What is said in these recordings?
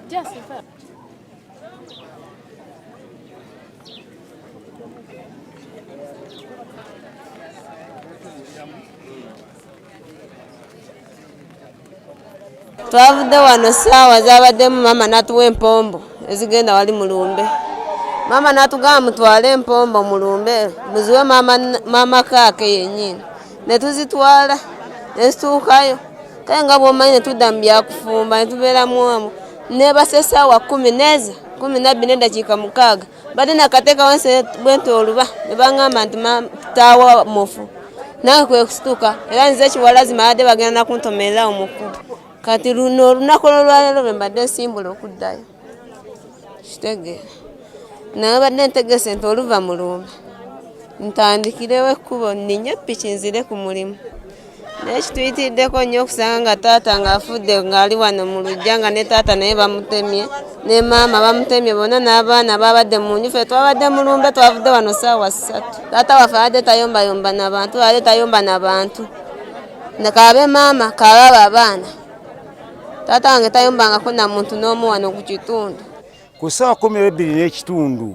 Just in fact. Twavudde wano ssaawa zaabaddemu mama n'atuwa empombo ezigenda wali mulumbe. Mama n'atugamba mutwale empombo mulumbe muziwe mama kaake yennyini. Ne tuzitwala ne zituukayo. Kale nga bw'omanyi ne tudda mu byakufumba ne tubeeramu omwo. Ne basessaawa 12:06 badde nakateeka wansi bwente oluba ne baŋŋamba nti taawa mufu. Nange kwe kusituka era nze ekiwalazima badde bagenda nakuntomerera omukulu. Kati luno olunaku olwaleero lwe mbadde nsimbula okuddayo. Kitegeera. Naye badde ntegese nti oluva mu lumbe ntandikirewo ekkubo nninye ppiki nzire ku mulimu. Naye kituyitiddeko nnyo okusanga nga taata ng'afudde ng'ali wano mu luggya nga ne taata naye bamutemye ne maama bamutemye bonna n'abaana babadde mu nju. Ffe twabadde mu lumbe twavudde wano ssaawa 3. Taata waffe abadde tayombayomba n'abantu abadde tayomba n'abantu. Nekaabe maama kaababa abaana. Taata wange tayombangako na muntu n'omu wano ku kitundu. Ku ssaawa 12:00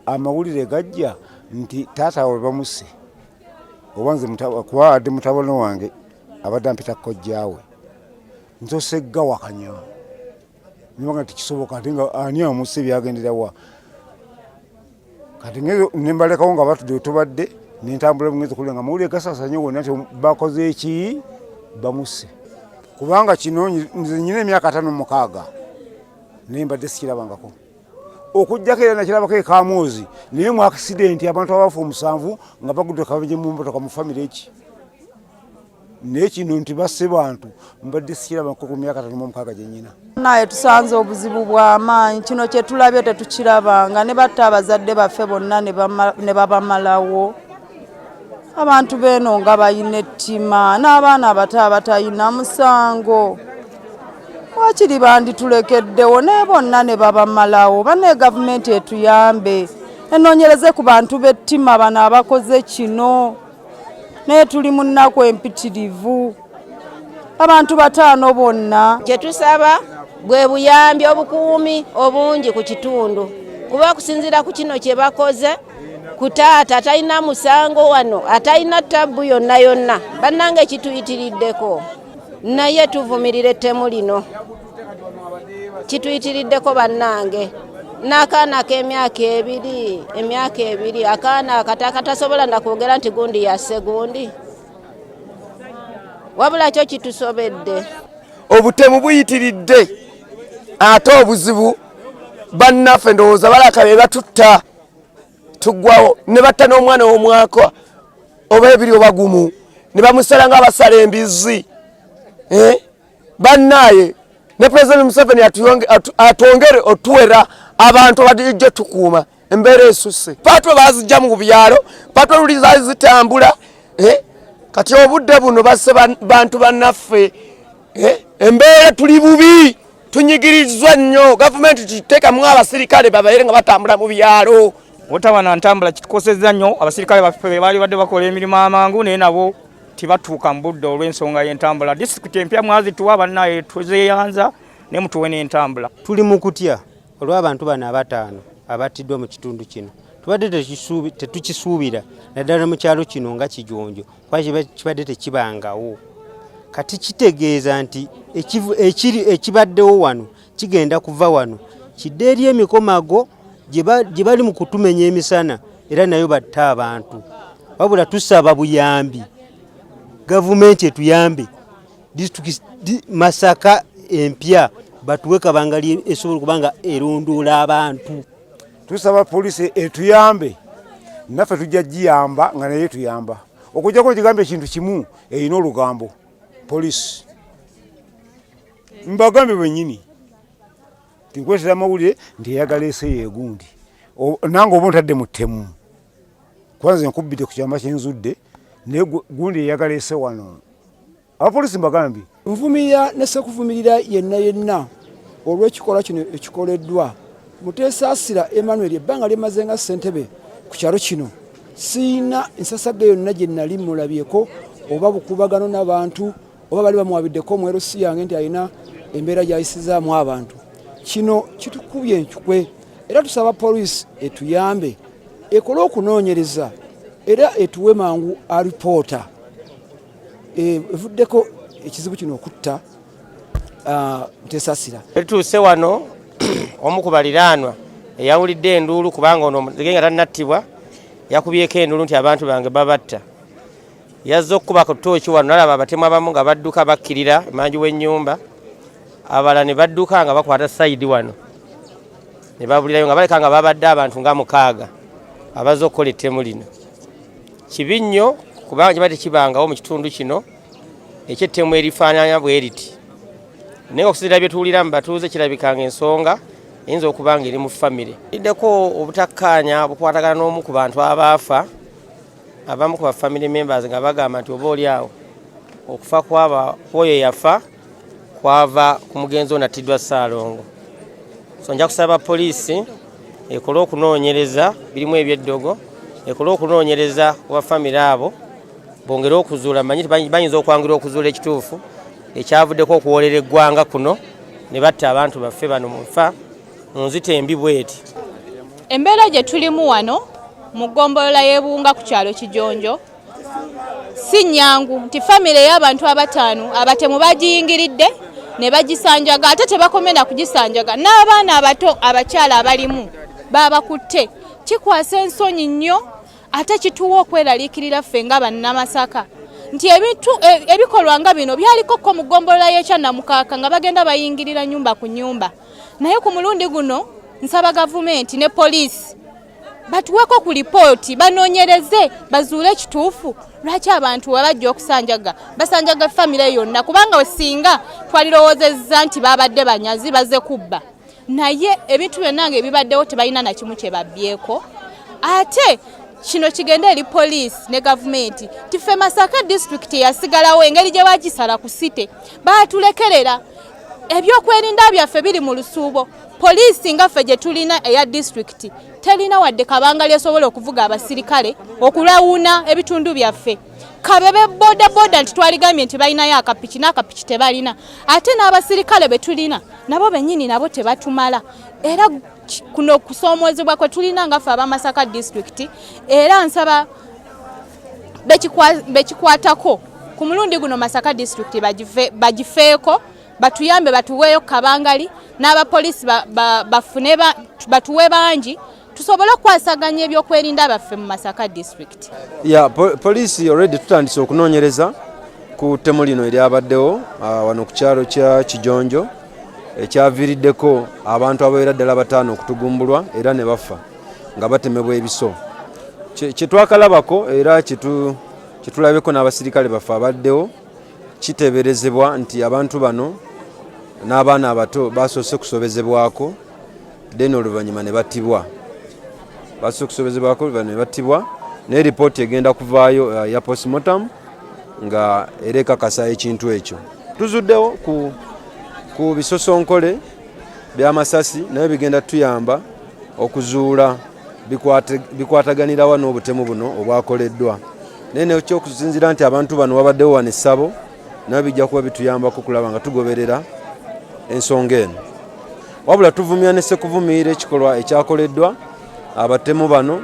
amawulire gajja nti taata we bamusse. Obanze kuba adde mutabano wange abadde ampita kojjaawe. Nsosegga wakanya. Nibaga tikisoboka ate nga ani amusse byagendera wa. Kati nembalekawo nga batudde tubadde nentambula bungezi kulenga mawulire gasasanye wonna nti bakoze eki bamusse. Kubanga kino nze nyina emyaka 56 naye mbadde sikirabangako. Okujjako era nakirabako ekamwozi naye mu accident abantu abafu 7 nga bagudde kabenje mu mmotoka mu family eki. Naye kino nti basse bantu mbadde sikirabangako ku myaka 56 gye nyina. Naye tusanze obuzibu bw'amaanyi kino kye tulabye tetukirabanga ne batta abazadde baffe bonna ne babamalawo. Abantu beno nga bayina ettima n'abaana abato abatayina musango. Wakiri banditulekeddewo ne bonna ne babamalawo. Bane gavumenti etuyambe enoonyereze ku bantu b'ettima bano abakoze kino. Naye tuli mu nnaku empitirivu. Abantu 5 bonna. Kye tusaba bwe buyambi obukuumi obungi ku kitundu. Kuba kusinziira ku kino kye bakoze ku taata atalina musango wano atalina ttabu yonna yonna bannange kituyitiriddeko. Naye tuvumirire ettemu lino. Kituyitiriddeko bannange. N'akaana k'emyaka 2 akaana katasobola nakwogera nti gundi yasse gundi. Wabula kyo kitusobedde. Obutemu buyitiridde ate obuzibu bannaffe ndowooza balaka be batutta tuggwawo ne batta n'omwana w'omwaka oba 2 oba 1 ne bamusala nga abasala embizzi. Bannaye ne President Museveni atwongere otuwera abantu badijjo tukuuma embeera esusse. Patro bazijja mu byalo patro luliza zitambula. Kati obudde buno basse bantu bannaffe. Embeera tuli bubi tunyigirizwa nnyo. Gavumenti kiteekamu abasirikale babaire nga batambula mu byalo. Otabana ntambula kitukosezza nnyo. Abasirikale baffe baali badde bakola emirimu amangu naye nabo tibatuuka mu budde olw'ensonga y'entambula. Disitulikiti empya mwazituwa bannaye tuzeeyanza ne mutuwe n'entambula. Tuli mu kutya olw'abantu bano 5 abatiddwa mu kitundu kino. Tubadde tetukisuubira naddala mu kyalo kino nga Kijonjo kuba kibadde tekibangawo. Kati kitegeeza nti ekibaddewo wano kigenda kuva wano kidde eri emikomago gye bali mu kutumenya emisana era nayo batta abantu. Wabula tusaba buyambi. Gavumenti etuyambe. Masaka empya batuwe kabangali esobola kubanga erondoola abantu. Tusaba poliisi etuyambe naffe tujja giyamba nga naye tuyamba okujjako kigambe ekintu kimu erina olugambo poliisi mbagambe bwennyini tinkwetera amawulire nti eyagala eseeyo egundi nange oba ontadde mu ttemu kwanza nkubbidde ku kyama kyenzudde naye gundi eyagala ese wano abapoliisi mbagambye nvumirira nesekuvumirira yenna olw'ekikolwa kino ekikoleddwa Mutesaasira Emmanuel ebbanga lyemaze nga ssentebe ku kyalo kino siina ensasaga yonna gye nnali mulabyeko oba bukubagano n'abantu oba bali bamuwabiddeko omwerosi yange nti alina embeera gy'ayisizaamu abantu. Kino kitukubye enkukwe era tusaba poliisi etuyambe ekole okunoonyereza era etuwe mangu alipoota evuddeko ekizibu kino okutta Mutesaasira. Tutuuse wano omu ku baliraanwa eyawulidde enduulu kubanga ono nga tannattibwa yakubyeko enduulu nti abantu bange babatta. Yazze okukuba ku ttooki wano nalaba abatemu abamu nga badduka bakkirira emanju w'ennyumba, abalala ne badduka nga bakwata sayidi wano ne babulirayo nga baleka nga babadde abantu nga 6 abazze okukola ettemu lino. Kibi nnyo kubanga kiba tekibangawo mu kitundu kino ekyettemu erifaananya bwe riti. Naye okusinziira bye tuwulira mu batuuze kirabikanga ensonga eyinza okuba nga eri mu famire. Iddeko obutakkaanya bukwatagana n'omu ku bantu abaafa, abamu ku bafamily members nga bagamba nti oba oli awo okufa kw'oyo yafa kwava ku mugenzi onatiddwa Ssaalongo. So nja kusaba poliisi ekole okunoonyereza birimu ebyeddogo, ekole okunoonyereza ku bafamire abo bongere okuzuula, manyi bayinza okwangira okuzuula ekituufu ekyavuddeko okuwoolera eggwanga kuno ne batta abantu baffe bano mu nfa munzita embi bweti. Embeera gye tulimu wano mu ggombolola y'Ebuwunga ku kyalo Kijonjo si nnyangu nti famire y'abantu 5 abatemu bagiyingiridde ne bagisanjaga ate tebakomenda kugisanjaga n'abaana abato abakyala abalimu babakutte. Kikwasa ensonyi nnyo ate kituwa okweraliikirira ffe nga bannamasaka nti ebikolwa nga bino byaliko ko mu ggombolola y'Ekyannamukaaka nga bagenda bayingirira nyumba ku nyumba. Naye ku mulundi guno nsaba gavumenti ne poliisi batuweko ku lipooti banoonyereze bazuule ekituufu lwaki abantu webajja okusanjaga basanjaga famire yonna, kubanga wesinga twalirowoozezza nti babadde banyazi bazze kubba, naye ebintu byonna nga ebibaddewo tebalina na kimu kye babbyeko. Ate kino kigenda eri poliisi ne gavumenti tiffe Masaka district yasigalawo engeri gye bagisala ku site baatulekerera ebyokwerinda byaffe biri mu lusuubo. Poliisi nga ffe gye tulina eya district telina wadde kabanga lyesobola okuvuga abasirikale okulawuna ebitundu byaffe. Kabebe boda nti twaligambye nti balinayo akapiki n'akapiki tebalina, ate n'abasirikale be tulina nabo bennyini nabo tebatumala. Era kuno kusoomoozebwa kwe tulina nga ffe abamasaka district era nsaba bekikwatako ku mulundi guno Masaka district bagifeeko batuyambe batuweeyo kabangali n'abapoliisi bafune batuwe bangi tusobole okwasaganya ebyokwerinda baffe mu Masaka district. Poliisi already tutandise okunoonyereza ku ttemu lino eryabaddewo wano ku kyalo kya Kijonjo ekyaviiriddeko abantu abawerera ddala 5 okutugumbulwa era ne bafa nga batemebwa ebiso. Kyetwakalabako era kyetulabeko n'abasirikale baffe abaddewo kiteeberezebwa nti abantu bano n'abaana abato basoose kusobezebwako then oluvannyuma ne battibwa. Basoose kusobezebwako oluvannyuma ne battibwa naye ripooti egenda kuvaayo ya postmortem nga era ekakasa ekintu ekyo. Tuzuddewo ku bisosonkole by'amasasi naye bigenda tuyamba okuzuula bikwataganirawa n'obutemu buno obwakoleddwa. Naye nekyokusinzira nti abantu bano wabaddewo wano essabo naye bijja kuba bituyambako kulaba nga tugoberera ensonga eno. Wabula tuvumya ne sekuvumiira ekikolwa ekyakoleddwa abatemu bano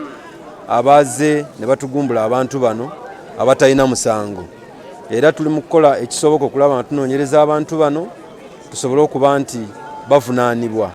abazze ne batugumbula abantu bano abatalina musango. Era tuli mu kukola ekisoboka okulaba nga tunoonyereza abantu bano tusobole okuba nti bavunaanibwa.